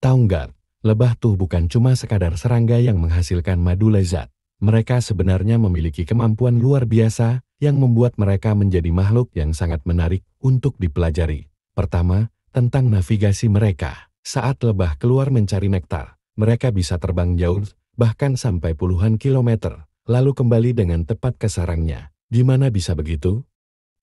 Tahu nggak, lebah tuh bukan cuma sekadar serangga yang menghasilkan madu lezat. Mereka sebenarnya memiliki kemampuan luar biasa yang membuat mereka menjadi makhluk yang sangat menarik untuk dipelajari. Pertama, tentang navigasi mereka. Saat lebah keluar mencari nektar, mereka bisa terbang jauh, bahkan sampai puluhan kilometer, lalu kembali dengan tepat ke sarangnya. Gimana bisa begitu?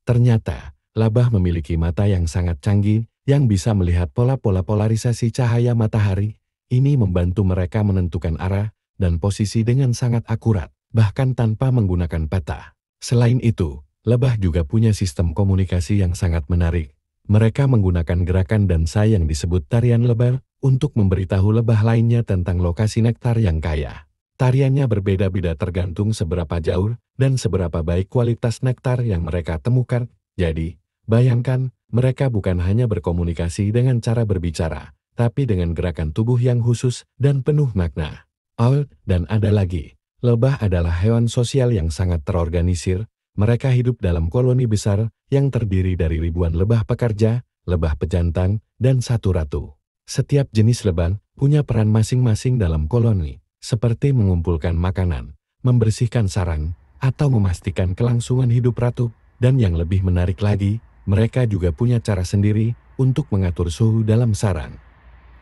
Ternyata, lebah memiliki mata yang sangat canggih yang bisa melihat pola-pola polarisasi cahaya matahari. Ini membantu mereka menentukan arah dan posisi dengan sangat akurat, bahkan tanpa menggunakan peta. Selain itu, lebah juga punya sistem komunikasi yang sangat menarik. Mereka menggunakan gerakan dansa yang disebut tarian lebah untuk memberitahu lebah lainnya tentang lokasi nektar yang kaya. Tariannya berbeda-beda tergantung seberapa jauh dan seberapa baik kualitas nektar yang mereka temukan. Jadi, bayangkan, mereka bukan hanya berkomunikasi dengan cara berbicara, tapi dengan gerakan tubuh yang khusus dan penuh makna. Oh, dan ada lagi, lebah adalah hewan sosial yang sangat terorganisir. Mereka hidup dalam koloni besar yang terdiri dari ribuan lebah pekerja, lebah pejantan, dan satu ratu. Setiap jenis lebah punya peran masing-masing dalam koloni, seperti mengumpulkan makanan, membersihkan sarang, atau memastikan kelangsungan hidup ratu. Dan yang lebih menarik lagi, mereka juga punya cara sendiri untuk mengatur suhu dalam sarang.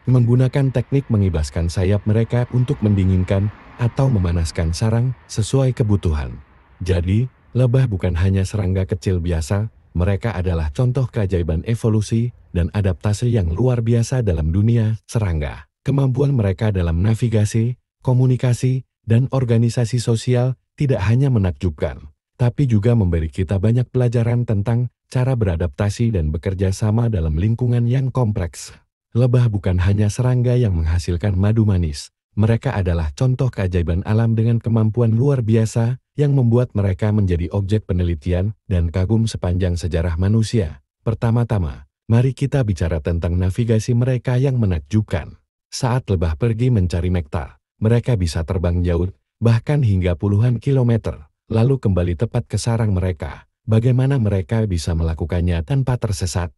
Menggunakan teknik mengibaskan sayap mereka untuk mendinginkan atau memanaskan sarang sesuai kebutuhan. Jadi, lebah bukan hanya serangga kecil biasa, mereka adalah contoh keajaiban evolusi dan adaptasi yang luar biasa dalam dunia serangga. Kemampuan mereka dalam navigasi, komunikasi, dan organisasi sosial tidak hanya menakjubkan, tapi juga memberi kita banyak pelajaran tentang cara beradaptasi dan bekerja sama dalam lingkungan yang kompleks. Lebah bukan hanya serangga yang menghasilkan madu manis, mereka adalah contoh keajaiban alam dengan kemampuan luar biasa yang membuat mereka menjadi objek penelitian dan kagum sepanjang sejarah manusia. Pertama-tama, mari kita bicara tentang navigasi mereka yang menakjubkan. Saat lebah pergi mencari nektar, mereka bisa terbang jauh, bahkan hingga puluhan kilometer, lalu kembali tepat ke sarang mereka. Bagaimana mereka bisa melakukannya tanpa tersesat?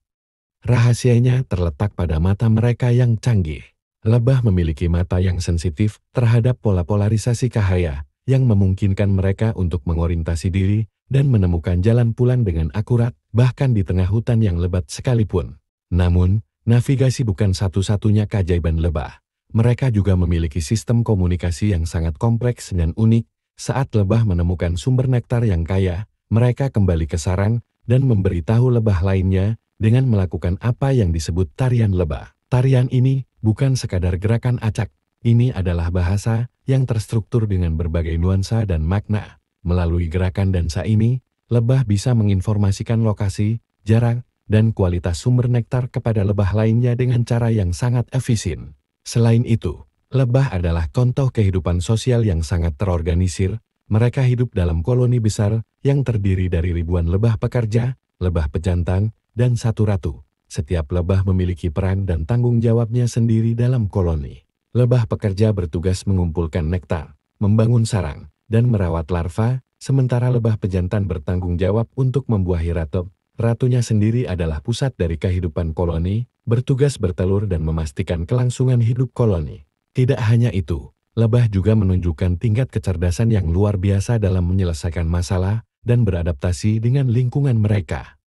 Rahasianya terletak pada mata mereka yang canggih. Lebah memiliki mata yang sensitif terhadap pola polarisasi cahaya, yang memungkinkan mereka untuk mengorientasi diri dan menemukan jalan pulang dengan akurat, bahkan di tengah hutan yang lebat sekalipun. Namun, navigasi bukan satu-satunya keajaiban lebah. Mereka juga memiliki sistem komunikasi yang sangat kompleks dan unik. Saat lebah menemukan sumber nektar yang kaya, mereka kembali ke sarang dan memberitahu lebah lainnya dengan melakukan apa yang disebut tarian lebah. Tarian ini bukan sekadar gerakan acak. Ini adalah bahasa yang terstruktur dengan berbagai nuansa dan makna. Melalui gerakan dansa ini, lebah bisa menginformasikan lokasi, jarak, dan kualitas sumber nektar kepada lebah lainnya dengan cara yang sangat efisien. Selain itu, lebah adalah contoh kehidupan sosial yang sangat terorganisir. Mereka hidup dalam koloni besar yang terdiri dari ribuan lebah pekerja, lebah pejantan, dan satu ratu. Setiap lebah memiliki peran dan tanggung jawabnya sendiri dalam koloni. Lebah pekerja bertugas mengumpulkan nektar, membangun sarang, dan merawat larva, sementara lebah pejantan bertanggung jawab untuk membuahi ratu. Ratunya sendiri adalah pusat dari kehidupan koloni, bertugas bertelur dan memastikan kelangsungan hidup koloni. Tidak hanya itu, lebah juga menunjukkan tingkat kecerdasan yang luar biasa dalam menyelesaikan masalah dan beradaptasi dengan lingkungan mereka.